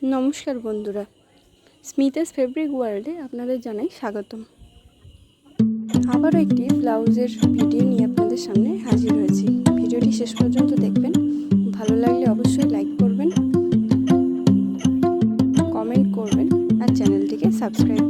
নমস্কার বন্ধুরা, স্মিতাস ফেব্রিক ওয়ার্ল্ডে আপনাদের জানাই স্বাগতম। আবারও একটি ব্লাউজের ভিডিও নিয়ে আপনাদের সামনে হাজির হয়েছি। ভিডিওটি শেষ পর্যন্ত দেখবেন। ভালো লাগলে অবশ্যই লাইক করবেন, কমেন্ট করবেন আর চ্যানেলটিকে সাবস্ক্রাইব